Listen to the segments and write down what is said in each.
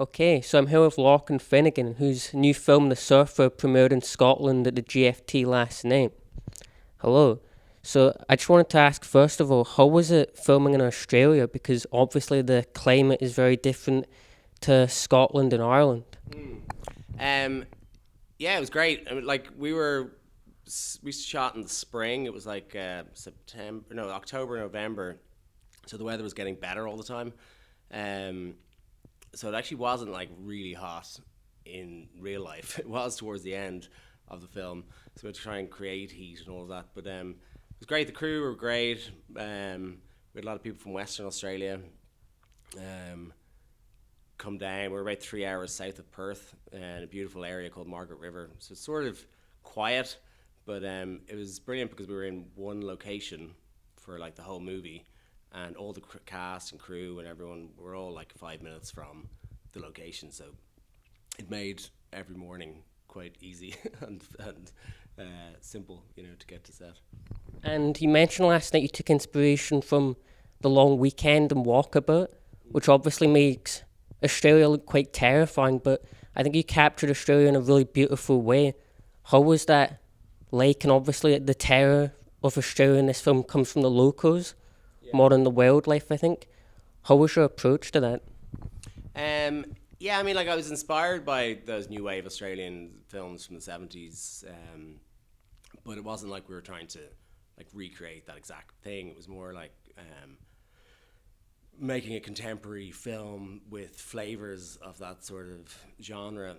Okay, so I'm here with Lorcan Finnegan, whose new film The Surfer premiered in Scotland at the GFT last night. Hello. So I just wanted to ask, first of all, how was it filming in Australia? Because obviously the climate is very different to Scotland and Ireland. Um, yeah, it was great. I mean, like we shot in the spring. It was like September, no, October, November. So the weather was getting better all the time. Um, so it actually wasn't like really hot in real life. It was towards the end of the film. So we had to try and create heat and all of that. But it was great. The crew were great. We had a lot of people from Western Australia. Um, Come down. We're about 3 hours south of Perth in a beautiful area called Margaret River. So it's sort of quiet, but it was brilliant because we were in one location for like the whole movie, and all the cast and crew and everyone were all like 5 minutes from the location. So it made every morning quite easy and simple, to get to set. And you mentioned last night you took inspiration from The Long Weekend and Walkabout, which obviously makes Australia look quite terrifying, but I think you captured Australia in a really beautiful way. How was that like? And obviously the terror of Australia in this film comes from the locals Yeah. more than the wildlife, I think. How was your approach to that? Yeah, I mean, like I was inspired by those new wave Australian films from the 70s, but it wasn't like we were trying to like recreate that exact thing. It was more like making a contemporary film with flavors of that sort of genre.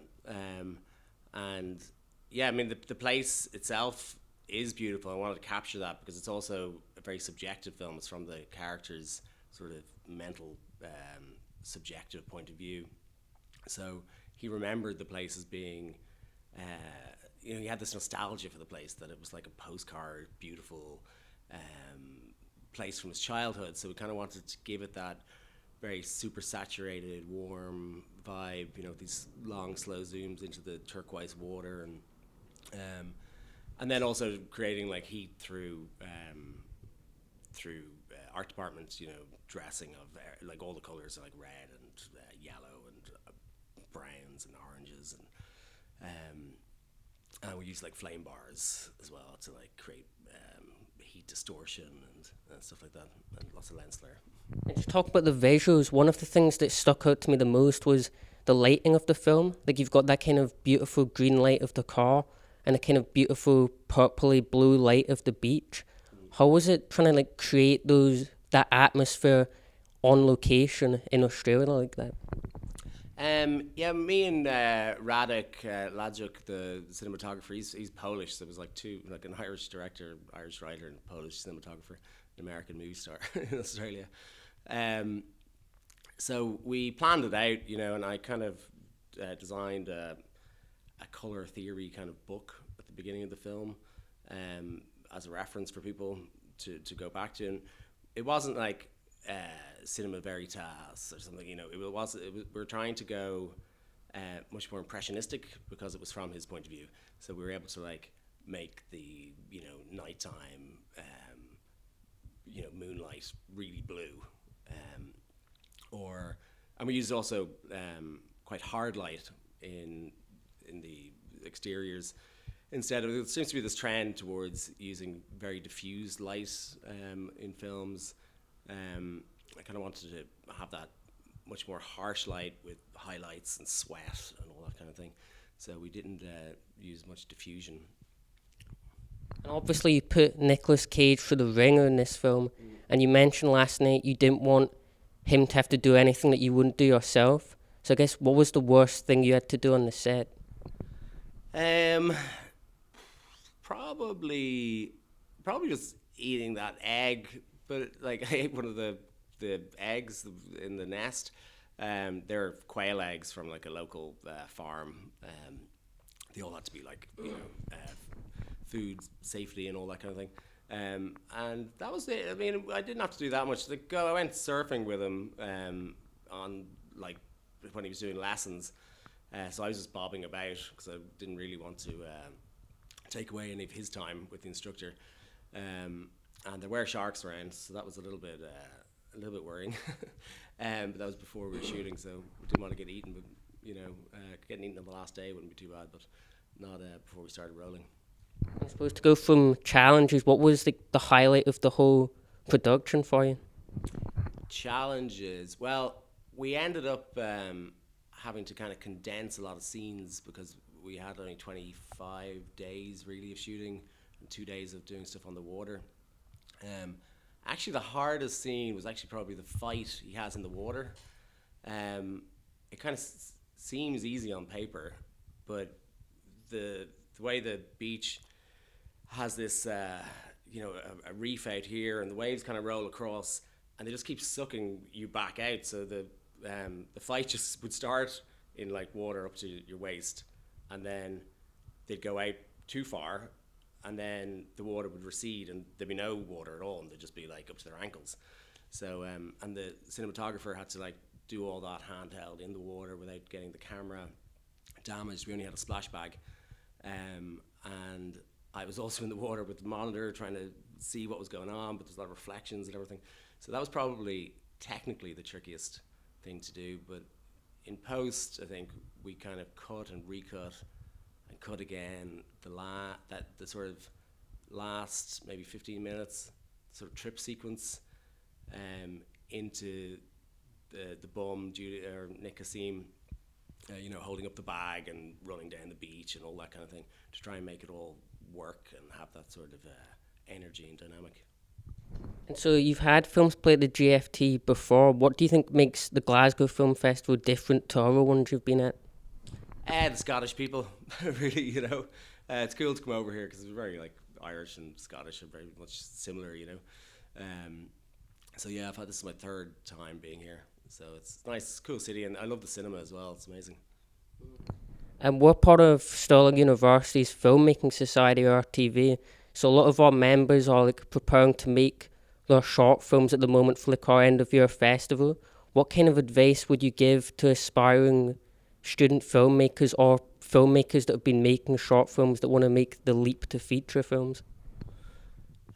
And yeah, I mean, the place itself is beautiful. I wanted to capture that because it's also a very subjective film. It's from the character's sort of mental, subjective point of view. So he remembered the place as being, he had this nostalgia for the place, that it was like a postcard, beautiful place from his childhood. So we kind of wanted to give it that very super saturated, warm vibe. These long, slow zooms into the turquoise water, and then also creating like heat through art departments. Dressing of like all the colors are like red and yellow and browns and oranges, and we use like flame bars as well to like create heat distortion and stuff like that, and lots of lens flare. And to talk about the visuals, one of the things that stuck out to me the most was the lighting of the film. Like you've got that kind of beautiful green light of the car and the kind of beautiful purpley blue light of the beach. How was it trying to like create that atmosphere on location in Australia like that? Yeah, me and Radek Ladjuk, the cinematographer, he's Polish, so it was like like an Irish director, Irish writer, and Polish cinematographer, an American movie star in Australia. So we planned it out, and I kind of designed a color theory kind of book at the beginning of the film, as a reference for people to go back to. And it wasn't like cinema veritas or something. We were trying to go much more impressionistic because it was from his point of view. So we were able to like make the nighttime moonlight really blue, and we used also quite hard light in the exteriors. Instead of, it seems to be this trend towards using very diffused light in films. I kind of wanted to have that much more harsh light with highlights and sweat and all that kind of thing. So we didn't use much diffusion. And obviously, you put Nicolas Cage through the ringer in this film, and you mentioned last night you didn't want him to have to do anything that you wouldn't do yourself. So I guess what was the worst thing you had to do on the set? Um, probably, probably just eating that egg. But like I ate one of the eggs in the nest. They're quail eggs from like a local farm. They all had to be like food safety and all that kind of thing. And that was it. I mean, I didn't have to do that much. I went surfing with him on like when he was doing lessons. So I was just bobbing about because I didn't really want to take away any of his time with the instructor. And there were sharks around, so that was a little bit a little bit worrying. But that was before we were shooting, so we didn't want to get eaten. But getting eaten on the last day wouldn't be too bad, but not before we started rolling. I suppose to go from challenges, what was the highlight of the whole production for you? Challenges. Well, we ended up having to kind of condense a lot of scenes because we had only 25 days really of shooting and 2 days of doing stuff on the water. Actually, the hardest scene was actually probably the fight he has in the water. It kind of seems easy on paper, but the way the beach has this, a reef out here, and the waves kind of roll across, and they just keep sucking you back out. So the fight just would start in like water up to your waist, and then they'd go out too far, and then the water would recede, and there'd be no water at all, and they'd just be like up to their ankles. So and the cinematographer had to like do all that handheld in the water without getting the camera damaged. We only had a splash bag, and I was also in the water with the monitor trying to see what was going on, but there's a lot of reflections and everything. So that was probably technically the trickiest thing to do. But in post, I think we kind of cut and recut and cut again the sort of last maybe 15 minutes sort of trip sequence into the bum, Judy or Nick Kasim, holding up the bag and running down the beach and all that kind of thing to try and make it all work and have that sort of energy and dynamic. And so you've had films play at the GFT before. What do you think makes the Glasgow Film Festival different to other ones you've been at? The Scottish people, really, it's cool to come over here because it's very like Irish and Scottish are very much similar, So yeah, this is my third time being here, so it's nice, it's a cool city, and I love the cinema as well. It's amazing. And we're part of Stirling University's Filmmaking Society, AirTV. So a lot of our members are like preparing to make their short films at the moment for the end of year festival. What kind of advice would you give to aspiring student filmmakers or filmmakers that have been making short films that want to make the leap to feature films?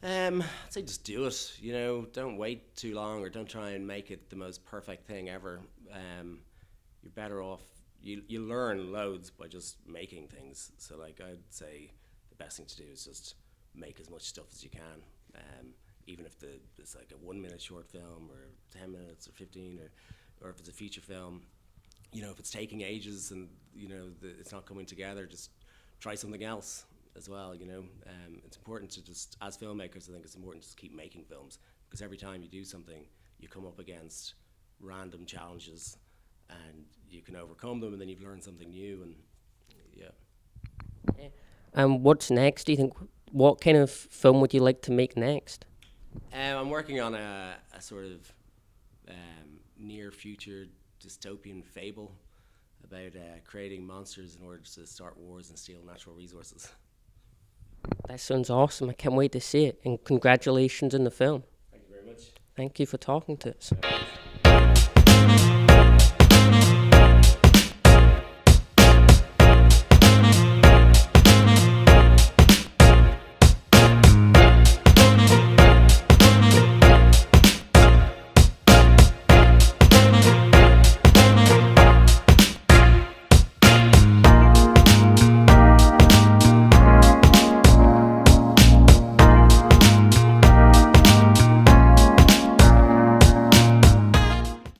I'd say just do it. Don't wait too long, or don't try and make it the most perfect thing ever. You're better off. You learn loads by just making things. So like I'd say the best thing to do is just make as much stuff as you can. Even if it's like a 1 minute short film or 10 minutes or 15 or if it's a feature film, if it's taking ages and it's not coming together, just try something else as well. It's important to just, as filmmakers, I think it's important to just keep making films, because every time you do something you come up against random challenges and you can overcome them, and then you've learned something new. And yeah. And what's next, do you think? What kind of film would you like to make next? I'm working on a sort of near future dystopian fable about creating monsters in order to start wars and steal natural resources. That sounds awesome. I can't wait to see it. And congratulations on the film. Thank you very much. Thank you for talking to us.